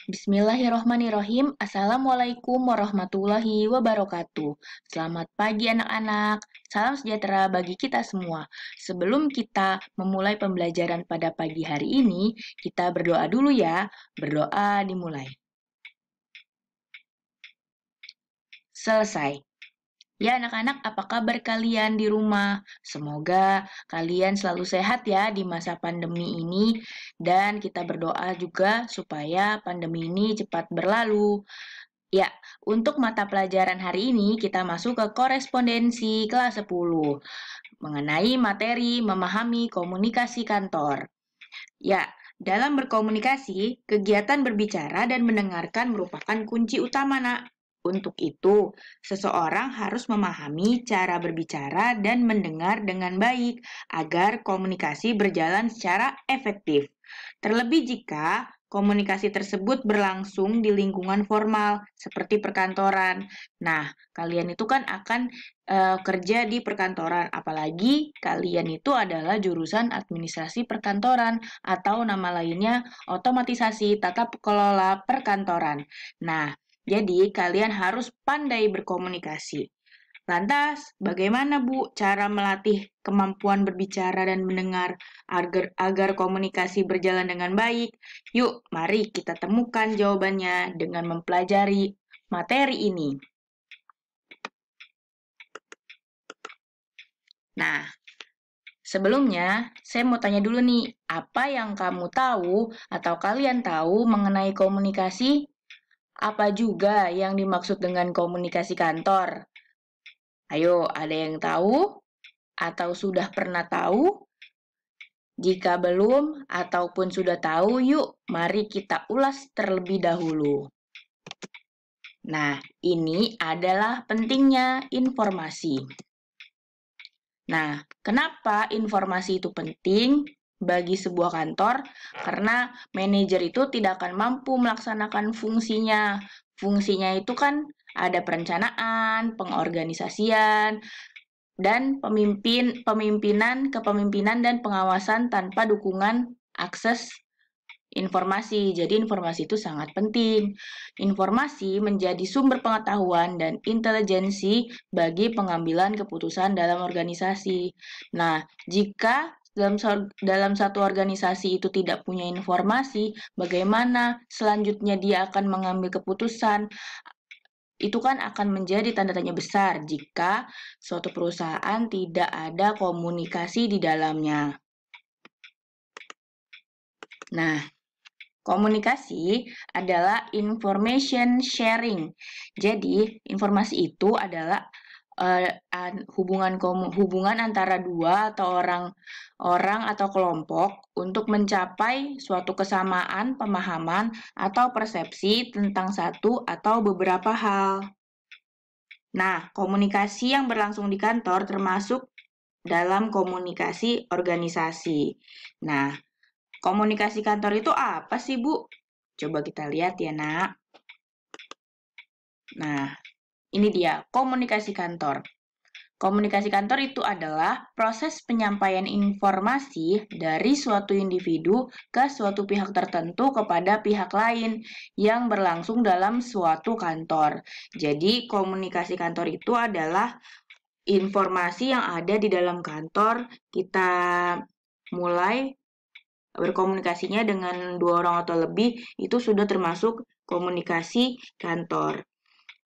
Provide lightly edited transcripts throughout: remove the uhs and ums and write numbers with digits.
Bismillahirrohmanirrohim. Assalamualaikum warahmatullahi wabarakatuh. Selamat pagi anak-anak. Salam sejahtera bagi kita semua. Sebelum kita memulai pembelajaran pada pagi hari ini, kita berdoa dulu ya. Berdoa dimulai. Selesai. Ya anak-anak, apa kabar kalian di rumah? Semoga kalian selalu sehat ya di masa pandemi ini. Dan kita berdoa juga supaya pandemi ini cepat berlalu. Ya, untuk mata pelajaran hari ini kita masuk ke korespondensi kelas 10 mengenai materi memahami komunikasi kantor. Ya, dalam berkomunikasi, kegiatan berbicara dan mendengarkan merupakan kunci utama, Nak. Untuk itu, seseorang harus memahami cara berbicara dan mendengar dengan baik agar komunikasi berjalan secara efektif. Terlebih jika komunikasi tersebut berlangsung di lingkungan formal seperti perkantoran. Nah, kalian itu kan akan kerja di perkantoran, apalagi kalian itu adalah jurusan administrasi perkantoran atau nama lainnya otomatisasi tata kelola perkantoran. Nah, jadi kalian harus pandai berkomunikasi. Lantas, bagaimana Bu cara melatih kemampuan berbicara dan mendengar agar komunikasi berjalan dengan baik? Yuk, mari kita temukan jawabannya dengan mempelajari materi ini. Nah, sebelumnya saya mau tanya dulu nih, apa yang kamu tahu atau kalian tahu mengenai komunikasi? Apa juga yang dimaksud dengan komunikasi kantor? Ayo, ada yang tahu atau sudah pernah tahu? Jika belum ataupun sudah tahu, yuk mari kita ulas terlebih dahulu. Nah, ini adalah pentingnya informasi. Nah, kenapa informasi itu penting bagi sebuah kantor? Karena manajer itu tidak akan mampu melaksanakan fungsinya. Fungsinya itu kan ada perencanaan, pengorganisasian, dan kepemimpinan dan pengawasan tanpa dukungan akses informasi. Jadi informasi itu sangat penting. Informasi menjadi sumber pengetahuan dan intelijensi bagi pengambilan keputusan dalam organisasi. Nah, jika dalam satu organisasi itu tidak punya informasi, bagaimana selanjutnya dia akan mengambil keputusan? Itu kan akan menjadi tanda tanya besar jika suatu perusahaan tidak ada komunikasi di dalamnya. Nah, komunikasi adalah information sharing. Jadi, informasi itu adalah hubungan antara dua atau orang atau kelompok untuk mencapai suatu kesamaan pemahaman atau persepsi tentang satu atau beberapa hal. Nah, komunikasi yang berlangsung di kantor termasuk dalam komunikasi organisasi. Nah, komunikasi kantor itu apa sih, Bu? Coba kita lihat ya, Nak. Nah, ini dia komunikasi kantor. Komunikasi kantor itu adalah proses penyampaian informasi dari suatu individu ke suatu pihak tertentu kepada pihak lain yang berlangsung dalam suatu kantor. Jadi, komunikasi kantor itu adalah informasi yang ada di dalam kantor. Kita mulai berkomunikasinya dengan dua orang atau lebih, itu sudah termasuk komunikasi kantor.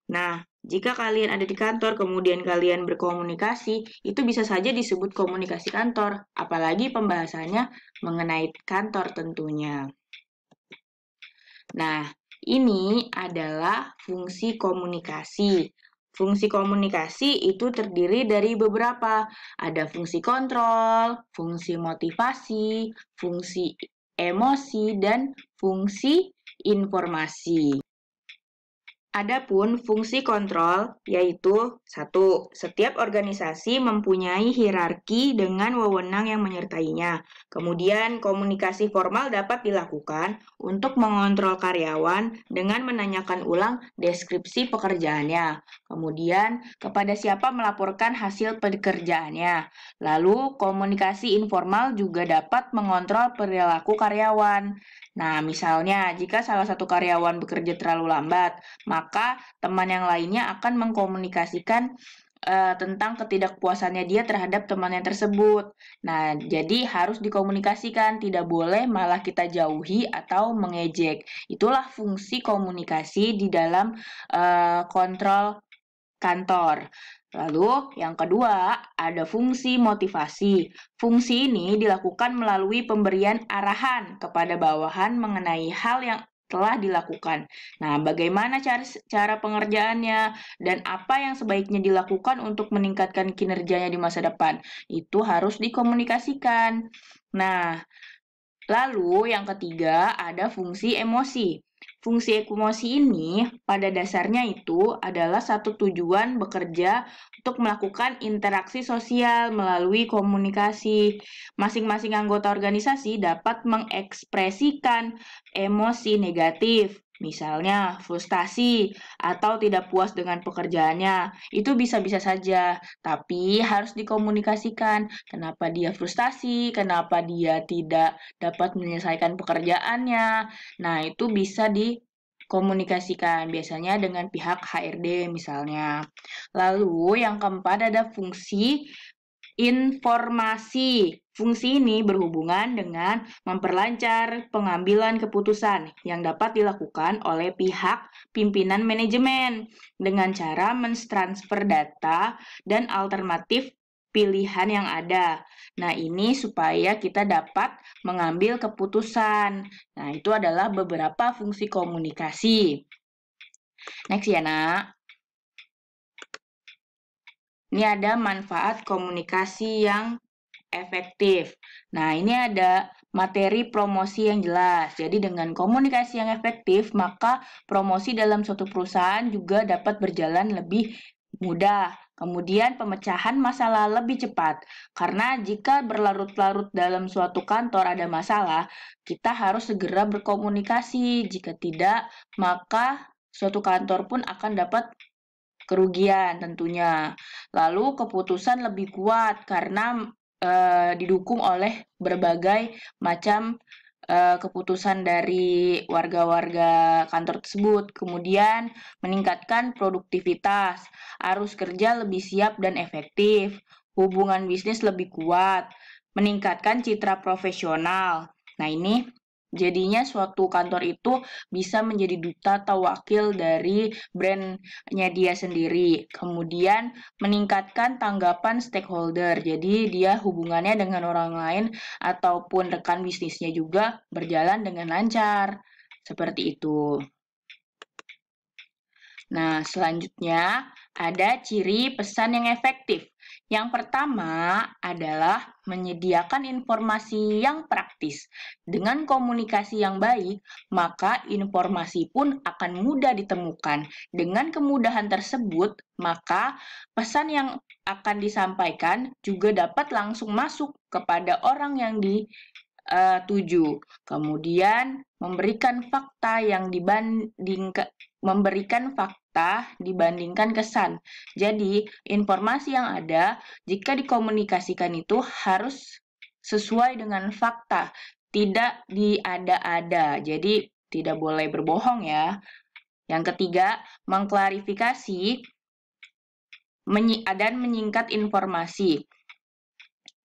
Nah, jika kalian ada di kantor, kemudian kalian berkomunikasi, itu bisa saja disebut komunikasi kantor, apalagi pembahasannya mengenai kantor tentunya. Nah, ini adalah fungsi komunikasi. Fungsi komunikasi itu terdiri dari beberapa. Ada fungsi kontrol, fungsi motivasi, fungsi emosi, dan fungsi informasi. Adapun fungsi kontrol yaitu 1. Setiap organisasi mempunyai hierarki dengan wewenang yang menyertainya. Kemudian komunikasi formal dapat dilakukan untuk mengontrol karyawan dengan menanyakan ulang deskripsi pekerjaannya. Kemudian kepada siapa melaporkan hasil pekerjaannya. Lalu komunikasi informal juga dapat mengontrol perilaku karyawan. Nah, misalnya jika salah satu karyawan bekerja terlalu lambat, maka teman yang lainnya akan mengkomunikasikan tentang ketidakpuasannya dia terhadap temannya tersebut. Nah, jadi harus dikomunikasikan, tidak boleh malah kita jauhi atau mengejek. Itulah fungsi komunikasi di dalam kontrol kantor. Lalu, yang kedua, ada fungsi motivasi. Fungsi ini dilakukan melalui pemberian arahan kepada bawahan mengenai hal yang telah dilakukan. Nah, bagaimana cara pengerjaannya dan apa yang sebaiknya dilakukan untuk meningkatkan kinerjanya di masa depan? Itu harus dikomunikasikan. Nah, lalu yang ketiga ada fungsi emosi. Fungsi emosi ini pada dasarnya itu adalah satu tujuan bekerja untuk melakukan interaksi sosial melalui komunikasi. Masing-masing anggota organisasi dapat mengekspresikan emosi negatif, misalnya frustasi atau tidak puas dengan pekerjaannya. Itu bisa-bisa saja, tapi harus dikomunikasikan kenapa dia frustasi, kenapa dia tidak dapat menyelesaikan pekerjaannya. Nah, itu bisa dikomunikasikan biasanya dengan pihak HRD misalnya. Lalu yang keempat ada fungsi informasi. Fungsi ini berhubungan dengan memperlancar pengambilan keputusan yang dapat dilakukan oleh pihak pimpinan manajemen dengan cara mentransfer data dan alternatif pilihan yang ada. Nah, ini supaya kita dapat mengambil keputusan. Nah, itu adalah beberapa fungsi komunikasi. Next ya, Nak. Ini ada manfaat komunikasi yang efektif. Nah, ini ada materi promosi yang jelas. Jadi dengan komunikasi yang efektif, maka promosi dalam suatu perusahaan juga dapat berjalan lebih mudah. Kemudian pemecahan masalah lebih cepat. Karena jika berlarut-larut dalam suatu kantor ada masalah, kita harus segera berkomunikasi. Jika tidak, maka suatu kantor pun akan dapat kerugian tentunya. Lalu keputusan lebih kuat karena didukung oleh berbagai macam keputusan dari warga-warga kantor tersebut. Kemudian meningkatkan produktivitas, arus kerja lebih siap dan efektif, hubungan bisnis lebih kuat, meningkatkan citra profesional. Nah, ini jadinya suatu kantor itu bisa menjadi duta atau wakil dari brandnya dia sendiri. Kemudian meningkatkan tanggapan stakeholder. Jadi dia hubungannya dengan orang lain ataupun rekan bisnisnya juga berjalan dengan lancar. Seperti itu. Nah, selanjutnya ada ciri pesan yang efektif. Yang pertama adalah menyediakan informasi yang praktis. Dengan komunikasi yang baik, maka informasi pun akan mudah ditemukan. Dengan kemudahan tersebut, maka pesan yang akan disampaikan juga dapat langsung masuk kepada orang yang dituju. Kemudian memberikan fakta dibandingkan kesan. Jadi, informasi yang ada jika dikomunikasikan itu harus sesuai dengan fakta, tidak diada-ada. Jadi, tidak boleh berbohong ya. Yang ketiga, mengklarifikasi dan menyingkat informasi.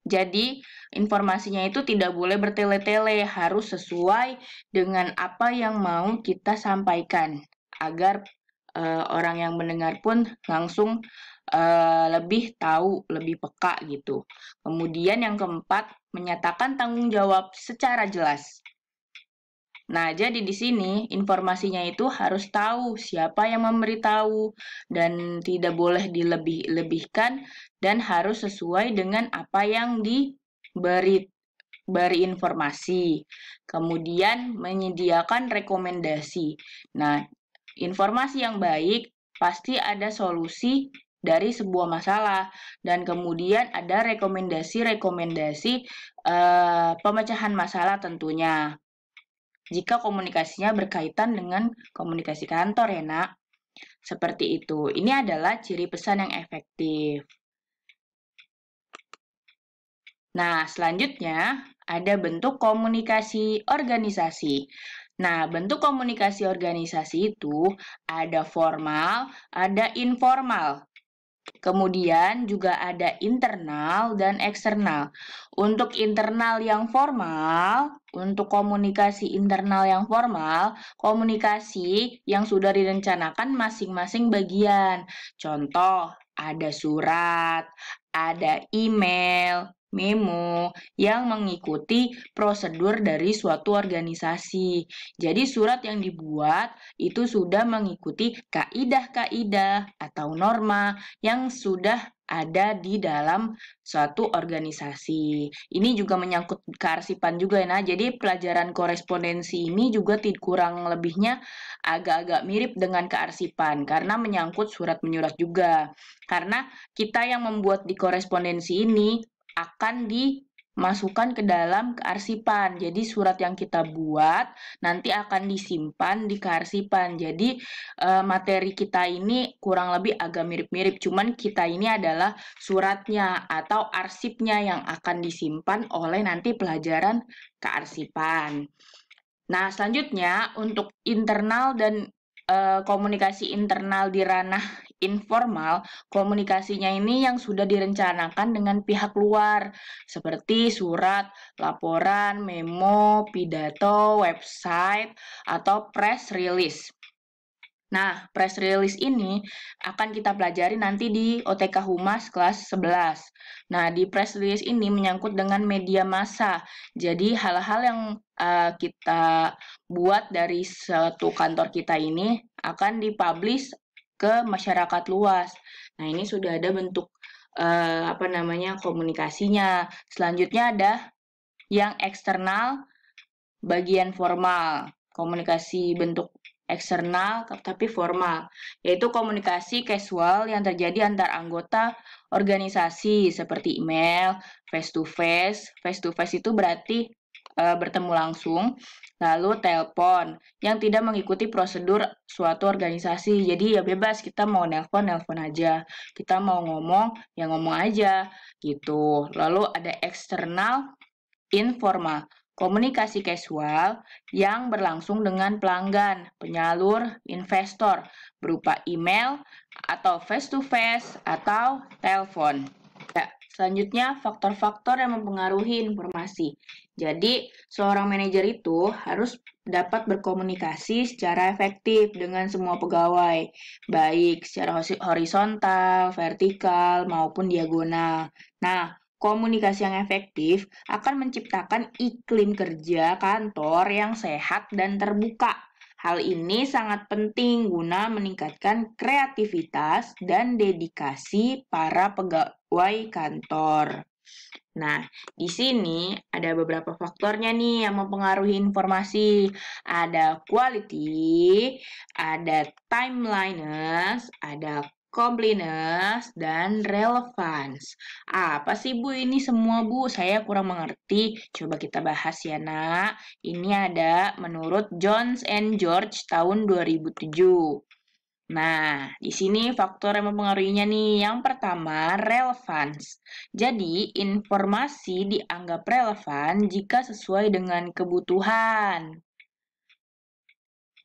Jadi, informasinya itu tidak boleh bertele-tele, harus sesuai dengan apa yang mau kita sampaikan, agar orang yang mendengar pun langsung lebih tahu, lebih peka gitu. Kemudian yang keempat, menyatakan tanggung jawab secara jelas. Nah, jadi di sini informasinya itu harus tahu siapa yang memberitahu dan tidak boleh dilebih-lebihkan dan harus sesuai dengan apa yang diberi informasi. Kemudian menyediakan rekomendasi. Nah, informasi yang baik pasti ada solusi dari sebuah masalah dan kemudian ada rekomendasi-rekomendasi pemecahan masalah tentunya. Jika komunikasinya berkaitan dengan komunikasi kantor ya, Nak. Seperti itu. Ini adalah ciri pesan yang efektif. Nah, selanjutnya ada bentuk komunikasi organisasi. Nah, bentuk komunikasi organisasi itu ada formal, ada informal. Kemudian juga ada internal dan eksternal. Untuk internal yang formal, untuk komunikasi internal yang formal, komunikasi yang sudah direncanakan masing-masing bagian. Contoh, ada surat, ada email, memo yang mengikuti prosedur dari suatu organisasi. Jadi surat yang dibuat itu sudah mengikuti kaidah-kaidah atau norma yang sudah ada di dalam suatu organisasi. Ini juga menyangkut kearsipan juga ya, nah. Jadi pelajaran korespondensi ini juga kurang lebihnya agak-agak mirip dengan kearsipan karena menyangkut surat menyurat juga. Karena kita yang membuat di korespondensi ini akan dimasukkan ke dalam kearsipan. Jadi surat yang kita buat nanti akan disimpan di kearsipan. Jadi materi kita ini kurang lebih agak mirip-mirip, cuman kita ini adalah suratnya atau arsipnya yang akan disimpan oleh nanti pelajaran kearsipan. Nah, selanjutnya untuk internal dan komunikasi internal di ranah informal, komunikasinya ini yang sudah direncanakan dengan pihak luar, seperti surat, laporan, memo, pidato, website, atau press release. Nah, press release ini akan kita pelajari nanti di OTK Humas kelas 11. Nah, di press release ini menyangkut dengan media massa. Jadi, hal-hal yang kita buat dari satu kantor kita ini akan dipublish ke masyarakat luas. Nah, ini sudah ada bentuk komunikasinya. Selanjutnya ada yang eksternal, bagian formal. Komunikasi bentuk eksternal tapi formal, yaitu komunikasi casual yang terjadi antar anggota organisasi seperti email, face to face. Face to face itu berarti bertemu langsung, lalu telepon yang tidak mengikuti prosedur suatu organisasi. Jadi ya bebas, kita mau nelpon aja, kita mau ngomong ya ngomong aja gitu. Lalu ada eksternal informal, komunikasi casual yang berlangsung dengan pelanggan, penyalur, investor berupa email atau face-to-face atau telepon. Ya, selanjutnya faktor-faktor yang mempengaruhi informasi. Jadi, seorang manajer itu harus dapat berkomunikasi secara efektif dengan semua pegawai, baik secara horizontal, vertikal, maupun diagonal. Nah, komunikasi yang efektif akan menciptakan iklim kerja kantor yang sehat dan terbuka. Hal ini sangat penting guna meningkatkan kreativitas dan dedikasi para pegawai kantor. Nah, di sini ada beberapa faktornya nih yang mempengaruhi informasi. Ada quality, ada timeliness, ada completeness, dan relevance. Apa sih Bu ini semua Bu? Saya kurang mengerti. Coba kita bahas ya nak. Ini ada menurut Jones and George tahun 2007. Nah, di sini faktor yang mempengaruhinya nih. Yang pertama, relevance. Jadi, informasi dianggap relevan jika sesuai dengan kebutuhan.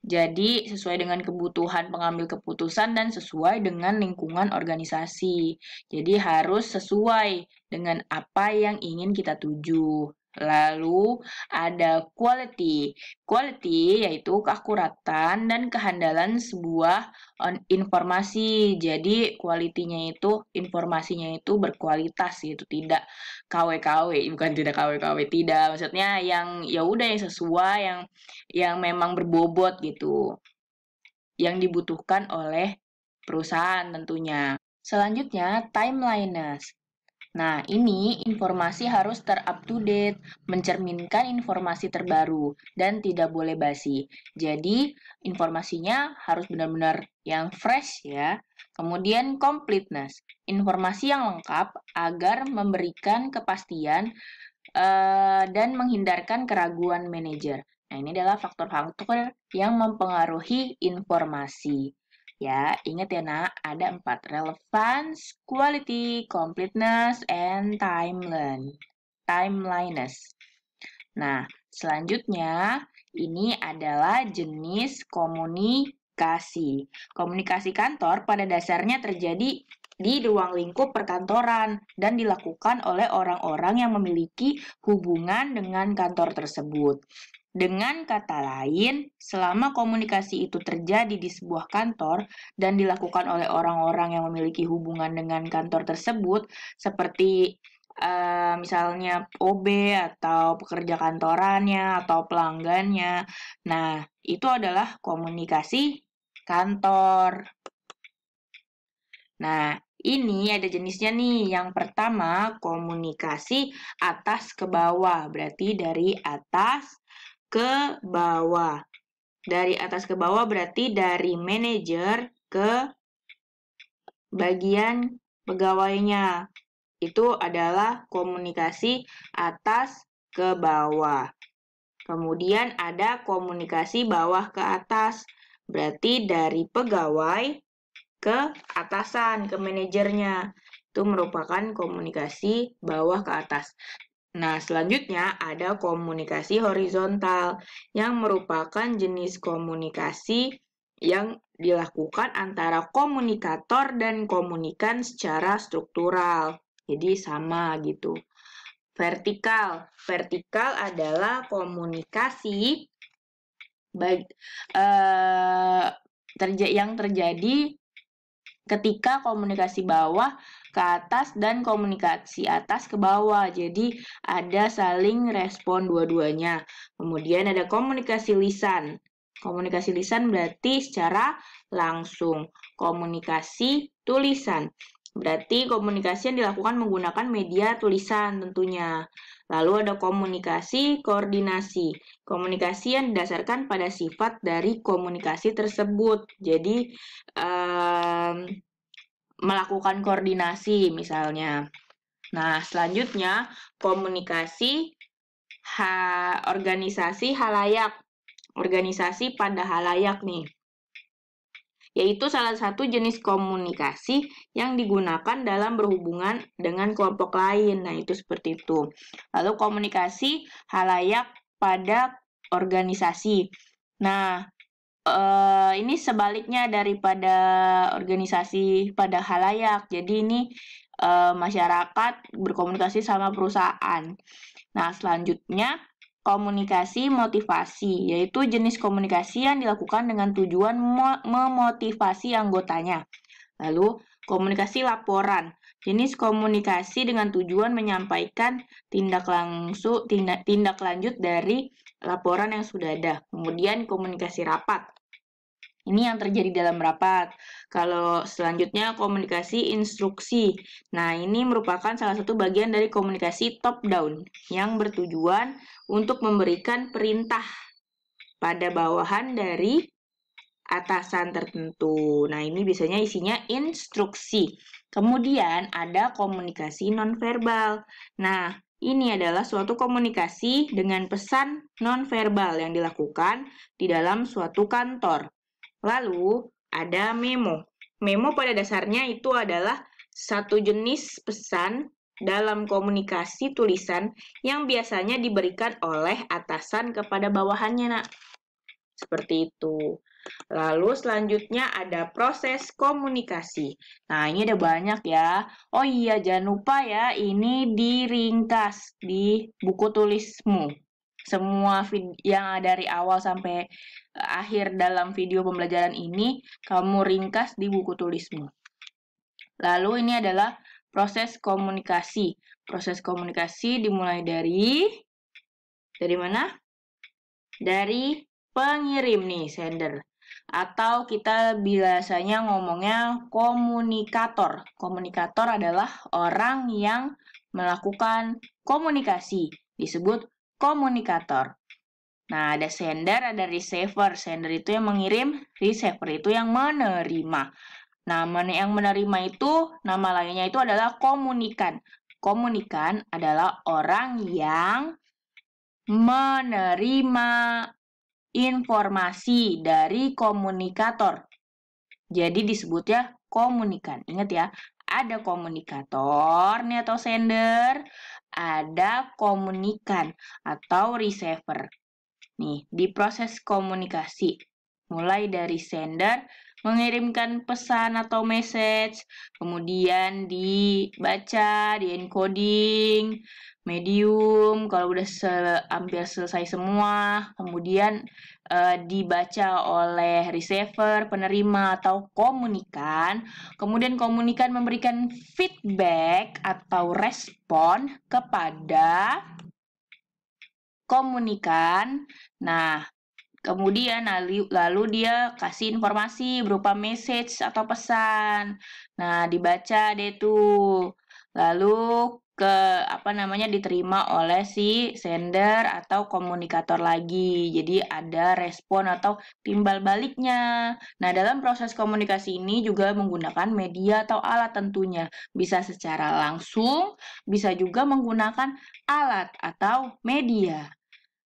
Jadi, sesuai dengan kebutuhan pengambil keputusan dan sesuai dengan lingkungan organisasi. Jadi, harus sesuai dengan apa yang ingin kita tuju. Lalu ada quality. Quality yaitu keakuratan dan kehandalan sebuah informasi. Jadi quality-nya itu, informasinya itu berkualitas gitu, tidak KW-KW, bukan tidak KW-KW, tidak. Maksudnya yang ya udah yang sesuai, yang memang berbobot gitu, yang dibutuhkan oleh perusahaan tentunya. Selanjutnya, timeliness. Nah, ini informasi harus ter-up-to-date, mencerminkan informasi terbaru, dan tidak boleh basi. Jadi, informasinya harus benar-benar yang fresh ya. Kemudian, completeness. Informasi yang lengkap agar memberikan kepastian dan menghindarkan keraguan manajer. Nah, ini adalah faktor-faktor yang mempengaruhi informasi. Ya, ingat ya nak, ada 4, relevance, quality, completeness, and timeliness. Nah, selanjutnya ini adalah jenis komunikasi. Komunikasi kantor pada dasarnya terjadi di ruang lingkup perkantoran dan dilakukan oleh orang-orang yang memiliki hubungan dengan kantor tersebut. Dengan kata lain, selama komunikasi itu terjadi di sebuah kantor dan dilakukan oleh orang-orang yang memiliki hubungan dengan kantor tersebut, seperti misalnya OB atau pekerja kantorannya atau pelanggannya. Nah, itu adalah komunikasi kantor. Nah, ini ada jenisnya nih. Yang pertama, komunikasi atas ke bawah. Berarti dari atas ke bawah. Dari atas ke bawah berarti dari manajer ke bagian pegawainya. Itu adalah komunikasi atas ke bawah. Kemudian ada komunikasi bawah ke atas. Berarti dari pegawai ke atasan, ke manajernya. Itu merupakan komunikasi bawah ke atas. Nah, selanjutnya ada komunikasi horizontal yang merupakan jenis komunikasi yang dilakukan antara komunikator dan komunikan secara struktural. Jadi sama gitu. Vertikal. Vertikal adalah komunikasi yang terjadi ketika komunikasi bawah ke atas dan komunikasi atas ke bawah. Jadi ada saling respon dua-duanya. Kemudian ada komunikasi lisan. Komunikasi lisan berarti secara langsung. Komunikasi tulisan berarti komunikasi yang dilakukan menggunakan media tulisan tentunya. Lalu ada komunikasi koordinasi. Komunikasi yang didasarkan pada sifat dari komunikasi tersebut. Jadi, melakukan koordinasi misalnya. Nah, selanjutnya komunikasi organisasi halayak. Organisasi pada halayak nih. Yaitu salah satu jenis komunikasi yang digunakan dalam berhubungan dengan kelompok lain. Nah, itu seperti itu. Lalu komunikasi halayak pada organisasi. Nah, ini sebaliknya daripada organisasi pada halayak. Jadi ini masyarakat berkomunikasi sama perusahaan. Nah, selanjutnya komunikasi motivasi, yaitu jenis komunikasi yang dilakukan dengan tujuan memotivasi anggotanya. Lalu, komunikasi laporan, jenis komunikasi dengan tujuan menyampaikan tindak lanjut dari laporan yang sudah ada. Kemudian, komunikasi rapat. Ini yang terjadi dalam rapat. Kalau selanjutnya komunikasi instruksi. Nah, ini merupakan salah satu bagian dari komunikasi top-down yang bertujuan untuk memberikan perintah pada bawahan dari atasan tertentu. Nah, ini biasanya isinya instruksi. Kemudian ada komunikasi nonverbal. Nah, ini adalah suatu komunikasi dengan pesan nonverbal yang dilakukan di dalam suatu kantor. Lalu ada memo. Memo pada dasarnya itu adalah satu jenis pesan dalam komunikasi tulisan yang biasanya diberikan oleh atasan kepada bawahannya, Nak. Seperti itu. Lalu selanjutnya ada proses komunikasi. Nah, ini ada banyak ya. Oh iya, jangan lupa ya, ini diringkas di buku tulismu. Semua yang dari awal sampai akhir dalam video pembelajaran ini, kamu ringkas di buku tulismu. Lalu ini adalah proses komunikasi. Proses komunikasi dimulai dari mana? Dari pengirim nih, sender. Atau kita biasanya ngomongnya komunikator. Komunikator adalah orang yang melakukan komunikasi. Disebut komunikator. Nah, ada sender, ada receiver. Sender itu yang mengirim, receiver itu yang menerima. Nah, yang menerima itu, nama lainnya itu adalah komunikan. Komunikan adalah orang yang menerima informasi dari komunikator. Jadi disebutnya komunikan. Ingat ya, ada komunikator nih atau sender, ada komunikan atau receiver. Nih, di proses komunikasi, mulai dari sender mengirimkan pesan atau message, kemudian dibaca, di encoding, medium, kalau udah hampir selesai semua, kemudian dibaca oleh receiver, penerima, atau komunikan. Kemudian komunikan memberikan feedback atau respon kepada komunikan. Nah, kemudian lalu dia kasih informasi berupa message atau pesan. Nah, dibaca deh tuh. Lalu diterima oleh si sender atau komunikator lagi. Jadi ada respon atau timbal baliknya. Nah, dalam proses komunikasi ini juga menggunakan media atau alat tentunya. Bisa secara langsung, bisa juga menggunakan alat atau media.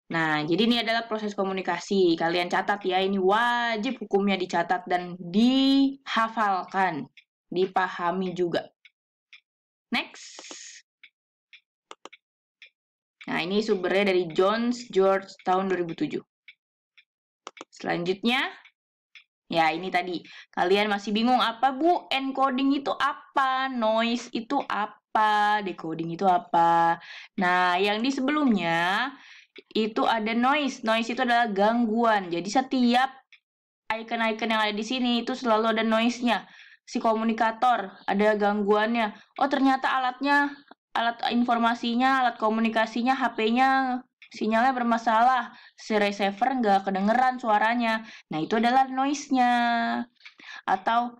Nah, jadi ini adalah proses komunikasi. Kalian catat ya, ini wajib hukumnya dicatat dan dihafalkan, dipahami juga. Next. Nah, ini sumbernya dari Jones George tahun 2007. Selanjutnya, ya ini tadi. Kalian masih bingung apa, Bu? Encoding itu apa? Noise itu apa? Decoding itu apa? Nah, yang di sebelumnya itu ada noise. Noise itu adalah gangguan. Jadi setiap icon-icon yang ada di sini itu selalu ada noise-nya. Si komunikator ada gangguannya. Oh, ternyata alat informasinya, alat komunikasinya, HP-nya sinyalnya bermasalah. Si receiver nggak kedengeran suaranya. Nah, itu adalah noise-nya. Atau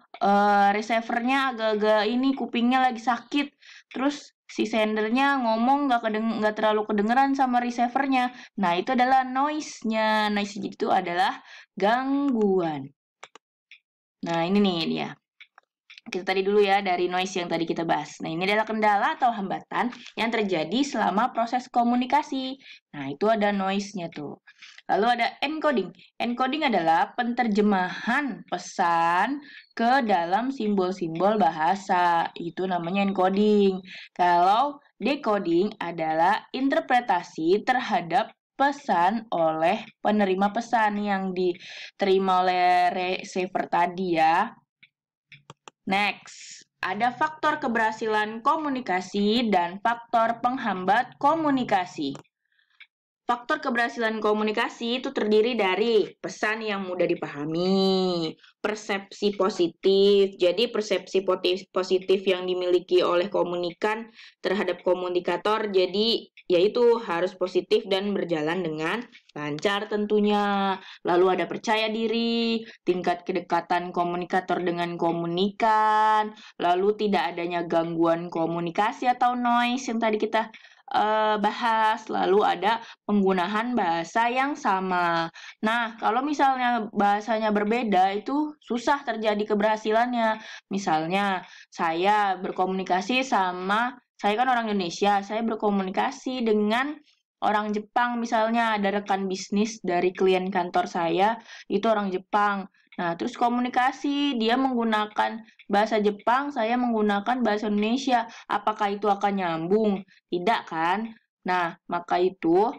receiver-nya agak-agak ini kupingnya lagi sakit. Terus si sendernya ngomong nggak terlalu kedengeran sama receiver-nya. Nah, itu adalah noise-nya. Noise itu adalah gangguan. Nah, ini nih dia. Kita tadi dulu ya dari noise yang tadi kita bahas. Nah, ini adalah kendala atau hambatan yang terjadi selama proses komunikasi. Nah, itu ada noise-nya tuh. Lalu ada encoding. Encoding adalah penterjemahan pesan ke dalam simbol-simbol bahasa. Itu namanya encoding. Kalau decoding adalah interpretasi terhadap pesan oleh penerima pesan yang diterima oleh receiver tadi ya. Next, ada faktor keberhasilan komunikasi dan faktor penghambat komunikasi. Faktor keberhasilan komunikasi itu terdiri dari pesan yang mudah dipahami, persepsi positif. Jadi persepsi positif yang dimiliki oleh komunikan terhadap komunikator jadi yaitu harus positif dan berjalan dengan lancar tentunya. Lalu ada percaya diri, tingkat kedekatan komunikator dengan komunikan, lalu tidak adanya gangguan komunikasi atau noise yang tadi kita bahas, lalu ada penggunaan bahasa yang sama. Nah, kalau misalnya bahasanya berbeda, itu susah terjadi keberhasilannya. Misalnya, saya kan orang Indonesia, saya berkomunikasi dengan orang Jepang, misalnya ada rekan bisnis dari klien kantor saya, itu orang Jepang. Nah, terus komunikasi, dia menggunakan bahasa Jepang, saya menggunakan bahasa Indonesia. Apakah itu akan nyambung? Tidak kan? Nah, maka itu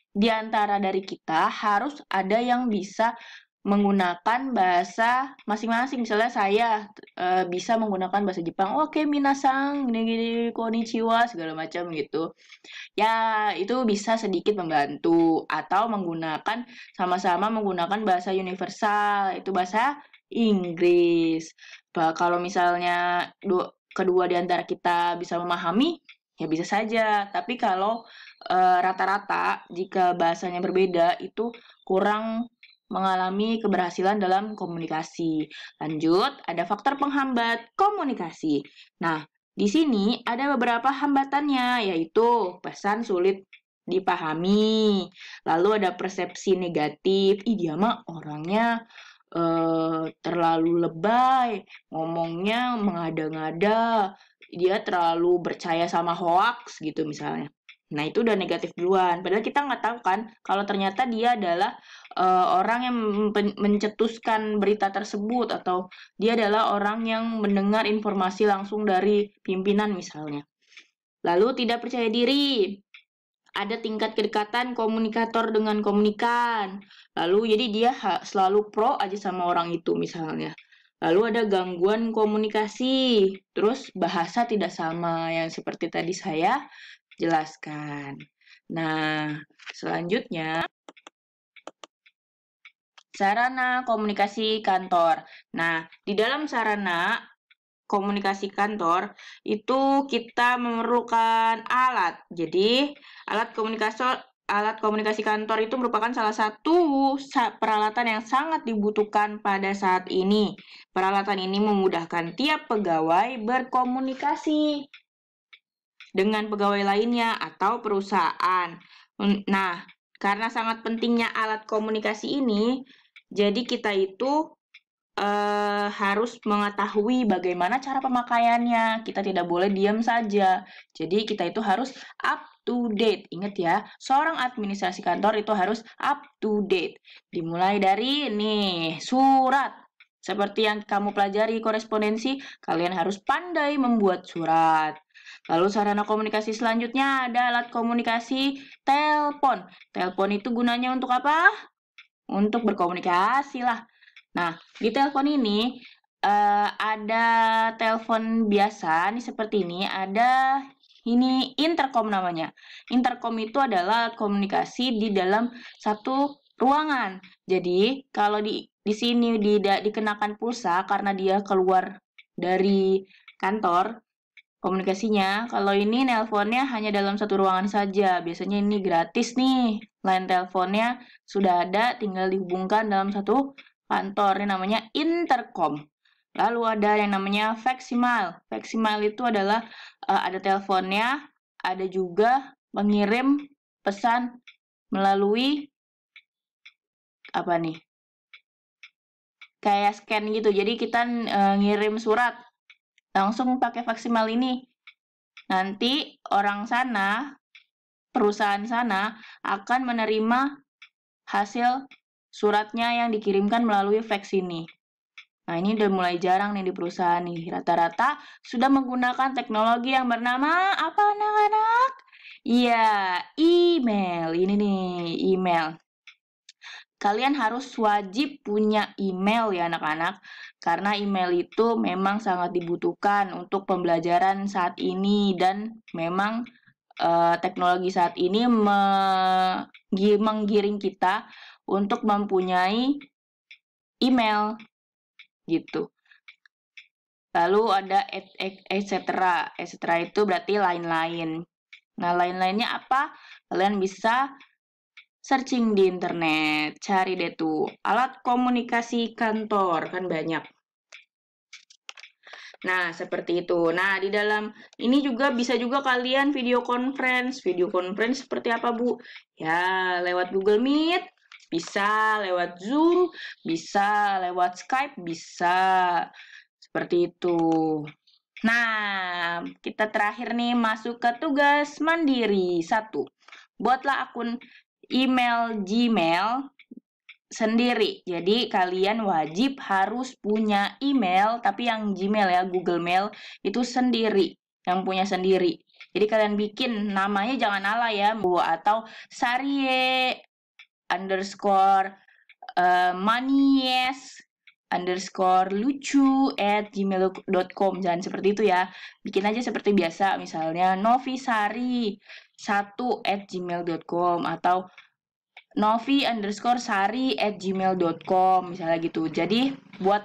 di antara dari kita harus ada yang bisa menggunakan bahasa masing-masing. Misalnya saya bisa menggunakan bahasa Jepang. Oke, minasang, gini-gini, konnichiwa, segala macam gitu. Ya, itu bisa sedikit membantu. Atau sama-sama menggunakan bahasa universal, itu bahasa Inggris. Kalau misalnya kedua di antara kita bisa memahami, ya bisa saja. Tapi kalau rata-rata jika bahasanya berbeda itu kurang mengalami keberhasilan dalam komunikasi. Lanjut, ada faktor penghambat komunikasi. Nah, di sini ada beberapa hambatannya, yaitu pesan sulit dipahami, lalu ada persepsi negatif, dia mah orangnya terlalu lebay, ngomongnya mengada-ngada, dia terlalu percaya sama hoax gitu misalnya. Nah, itu udah negatif duluan. Padahal kita nggak tahu kan kalau ternyata dia adalah orang yang mencetuskan berita tersebut atau dia adalah orang yang mendengar informasi langsung dari pimpinan misalnya. Lalu tidak percaya diri. Ada tingkat kedekatan komunikator dengan komunikan. Lalu jadi dia selalu pro aja sama orang itu misalnya. Lalu ada gangguan komunikasi. Terus bahasa tidak sama yang seperti tadi saya jelaskan. Nah, selanjutnya sarana komunikasi kantor. Nah, di dalam sarana komunikasi kantor itu kita memerlukan alat. Jadi, alat komunikasi kantor itu merupakan salah satu peralatan yang sangat dibutuhkan pada saat ini. Peralatan ini memudahkan tiap pegawai berkomunikasi dengan pegawai lainnya atau perusahaan. Nah, karena sangat pentingnya alat komunikasi ini, jadi kita itu harus mengetahui bagaimana cara pemakaiannya. Kita tidak boleh diam saja. Jadi kita itu harus up to date. Ingat ya, seorang administrasi kantor itu harus up to date. Dimulai dari nih, surat. Seperti yang kamu pelajari korespondensi, kalian harus pandai membuat surat. Lalu sarana komunikasi selanjutnya ada alat komunikasi telepon. Telepon itu gunanya untuk apa? Untuk berkomunikasi lah. Nah, di telepon ini ada telepon biasa nih seperti ini, ada ini intercom namanya. Intercom itu adalah komunikasi di dalam satu ruangan. Jadi, kalau di sini dikenakan pulsa karena dia keluar dari kantor komunikasinya, kalau ini nelponnya hanya dalam satu ruangan saja. Biasanya ini gratis nih. Line teleponnya sudah ada, tinggal dihubungkan dalam satu kantor. Ini namanya intercom. Lalu ada yang namanya faximile. Faximile itu adalah ada teleponnya, ada juga mengirim pesan melalui apa nih? Kayak scan gitu. Jadi kita ngirim surat langsung pakai faximile ini. Nanti orang sana, perusahaan sana akan menerima hasil suratnya yang dikirimkan melalui fax ini. Nah, ini udah mulai jarang nih di perusahaan nih. Rata-rata sudah menggunakan teknologi yang bernama apa anak-anak? Iya, email. Ini nih, email. Kalian harus wajib punya email ya anak-anak. Karena email itu memang sangat dibutuhkan untuk pembelajaran saat ini. Dan memang teknologi saat ini menggiring kita untuk mempunyai email gitu. Lalu ada etc. Etc itu berarti lain-lain. Nah, lain-lainnya apa? Kalian bisa searching di internet, cari deh tuh alat komunikasi kantor, kan banyak. Nah, seperti itu. Nah, di dalam ini juga bisa juga kalian video conference. Video conference seperti apa, Bu? Ya, lewat Google Meet, bisa lewat Zoom, bisa lewat Skype, bisa. Seperti itu. Nah, kita terakhir nih masuk ke tugas mandiri. 1. Buatlah akun email Gmail sendiri. Jadi kalian wajib harus punya email, tapi yang Gmail ya, Google Mail itu sendiri, yang punya sendiri. Jadi kalian bikin namanya jangan ala ya, atau Sarie underscore manies underscore lucu @gmail.com. Jangan seperti itu ya. Bikin aja seperti biasa, misalnya novisari1@gmail.com atau novi_sari@gmail.com misalnya gitu. Jadi buat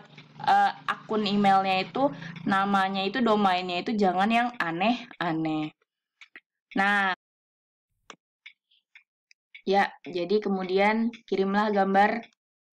akun emailnya itu, namanya itu, domainnya itu jangan yang aneh-aneh. Nah, ya, jadi kemudian kirimlah gambar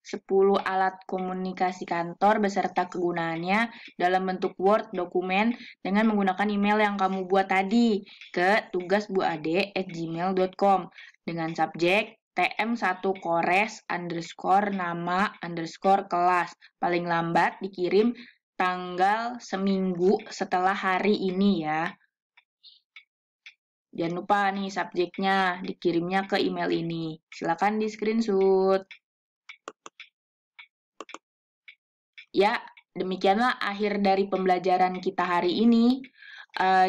10 alat komunikasi kantor beserta kegunaannya dalam bentuk Word dokumen dengan menggunakan email yang kamu buat tadi ke tugasbuade@gmail.com dengan subjek tm1kores_nama_kelas. Paling lambat dikirim tanggal seminggu setelah hari ini ya. Jangan lupa nih subjeknya dikirimnya ke email ini. Silakan di screenshot. Ya, demikianlah akhir dari pembelajaran kita hari ini.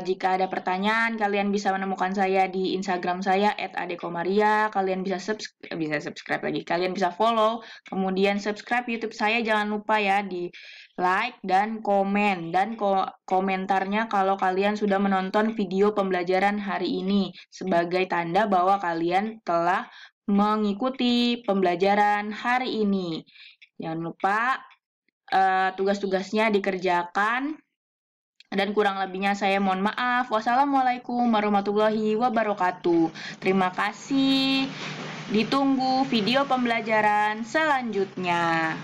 Jika ada pertanyaan, kalian bisa menemukan saya di Instagram saya @adekomaria. Kalian bisa subscribe lagi. Kalian bisa follow, kemudian subscribe YouTube saya. Jangan lupa ya di like dan komen dan komentarnya kalau kalian sudah menonton video pembelajaran hari ini sebagai tanda bahwa kalian telah mengikuti pembelajaran hari ini. Jangan lupa tugas-tugasnya dikerjakan. Dan kurang lebihnya saya mohon maaf. Wassalamualaikum warahmatullahi wabarakatuh. Terima kasih. Ditunggu video pembelajaran selanjutnya.